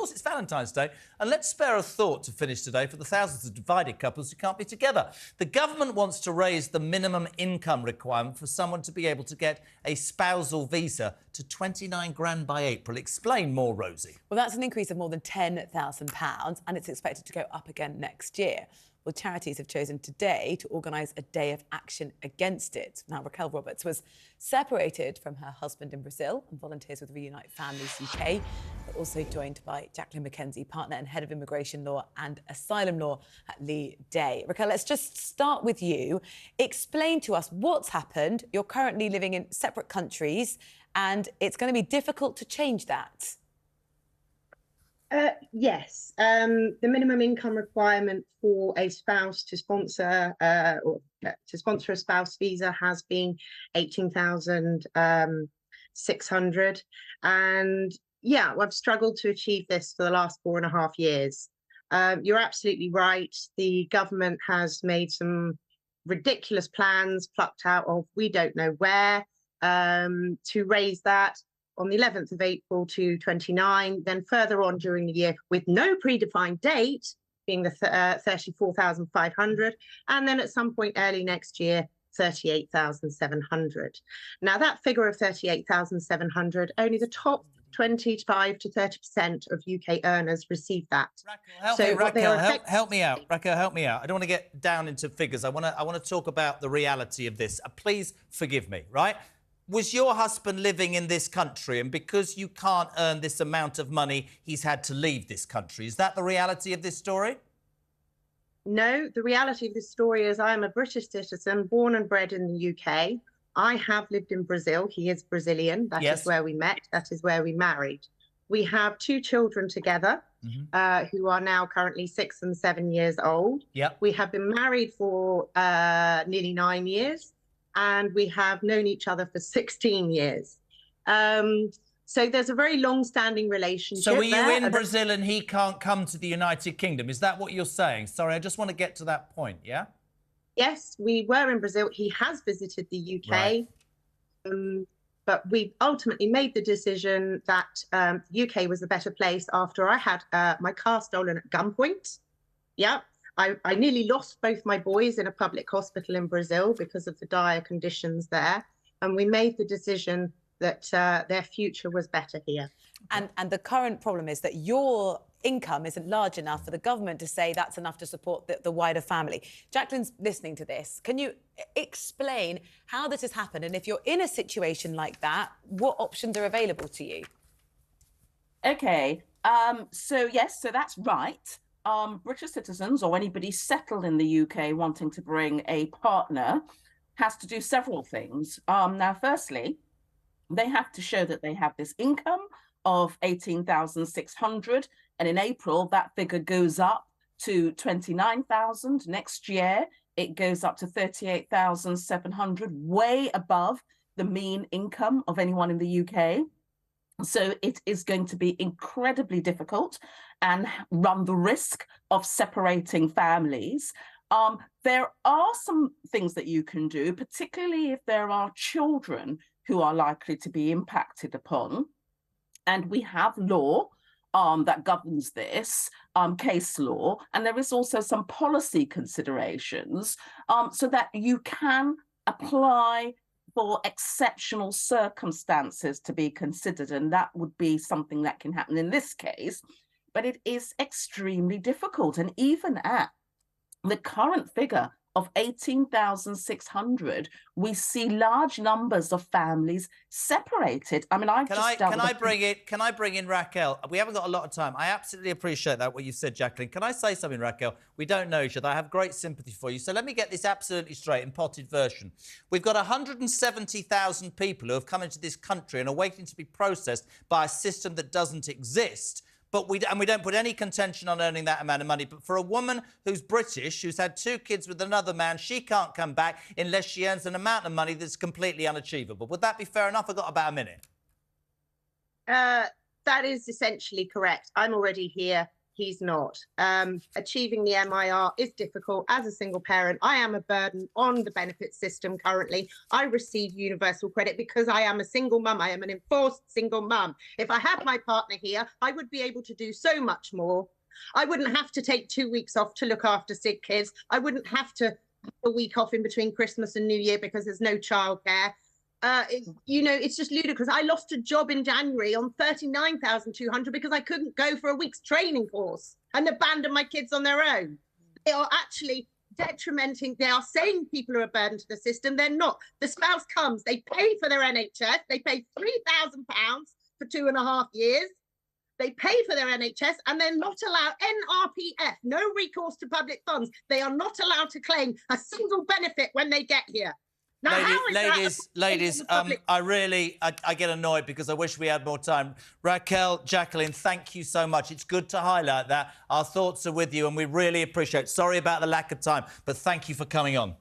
course, it's Valentine's Day, and let's spare a thought to finish today for the thousands of divided couples who can't be together. The government wants to raise the minimum income requirement for someone to be able to get a spousal visa to 29 grand by April. Explain more, Rosie. Well, that's an increase of more than £10,000, and it's expected to go up again next year. Well, charities have chosen today to organise a day of action against it. Now, Raquel Roberts was separated from her husband in Brazil and volunteers with Reunite Families UK. They're also joined by Jacqueline McKenzie, partner and head of immigration law and asylum law at Lee Day. Raquel, let's just start with you. Explain to us what's happened. You're currently living in separate countries, and it's going to be difficult to change that. Yes, the minimum income requirement for a spouse to sponsor a spouse visa has been 18,600, and yeah, I've struggled to achieve this for the last 4.5 years. You're absolutely right. The government has made some ridiculous plans plucked out of we don't know where to raise that on the 11th of April to 29, then further on during the year with no predefined date, being the 34,500, and then at some point early next year, 38,700. Now, that figure of 38,700, only the top 25 to 30% of UK earners receive that. Raquel, help me out. Raquel, help me out. I don't want to get down into figures. I want to talk about the reality of this. Please forgive me, right? Was your husband living in this country, and because you can't earn this amount of money, he's had to leave this country? Is that the reality of this story? No, the reality of this story is I'm a British citizen, born and bred in the UK. I have lived in Brazil. He is Brazilian. That is where we met. That is where we married. We have 2 children together, who are now currently 6 and 7 years old. Yep. We have been married for nearly 9 years. And we have known each other for 16 years. So there's a very long-standing relationship. So are you in Brazil and he can't come to the United Kingdom? Is that what you're saying? Sorry, I just want to get to that point, yeah? Yes, we were in Brazil. He has visited the UK. Right. But we ultimately made the decision that the UK was the better place after I had my car stolen at gunpoint. Yeah. I nearly lost both my boys in a public hospital in Brazil because of the dire conditions there. And we made the decision that their future was better here. And the current problem is that your income isn't large enough for the government to say that's enough to support the wider family. Jacqueline's listening to this. Can you explain how this has happened? And if you're in a situation like that, what options are available to you? OK, so that's right. British citizens or anybody settled in the UK wanting to bring a partner has to do several things. Now, firstly, they have to show that they have this income of 18,600. And in April, that figure goes up to 29,000. Next year, it goes up to 38,700, way above the mean income of anyone in the UK. So it is going to be incredibly difficult and run the risk of separating families. There are some things that you can do, particularly if there are children who are likely to be impacted upon. And we have law that governs this, case law, and there is also some policy considerations so that you can apply for exceptional circumstances to be considered, and that would be something that can happen in this case, but it is extremely difficult. And even at the current figure of 18,600, we see large numbers of families separated. I mean, Can I bring in Raquel? We haven't got a lot of time. I absolutely appreciate that, what you said, Jacqueline. Can I say something, Raquel? We don't know each other. I have great sympathy for you. So let me get this absolutely straight in potted version. We've got 170,000 people who have come into this country and are waiting to be processed by a system that doesn't exist. But we don't put any contention on earning that amount of money. But for a woman who's British, who's had 2 kids with another man, she can't come back unless she earns an amount of money that's completely unachievable. Would that be fair enough? I've got about a minute. That is essentially correct. I'm already here he's not. Achieving the MIR is difficult. As a single parent, I am a burden on the benefit system currently. I receive universal credit because I am a single mum. I am an enforced single mum. If I had my partner here, I would be able to do so much more. I wouldn't have to take 2 weeks off to look after sick kids. I wouldn't have to have a week off in between Christmas and New Year because there's no childcare. It's just ludicrous. I lost a job in January on 39,200 because I couldn't go for a week's training course and abandon my kids on their own. They are actually detrimenting. They are saying people are a burden to the system. They're not. The spouse comes, they pay for their NHS, they pay £3,000 for 2.5 years. They pay for their NHS and they're not allowed NRPF, no recourse to public funds. They are not allowed to claim a single benefit when they get here. Now, ladies, I get annoyed because I wish we had more time. Raquel, Jacqueline, thank you so much. It's good to highlight that. Our thoughts are with you and we really appreciate it. Sorry about the lack of time, but thank you for coming on.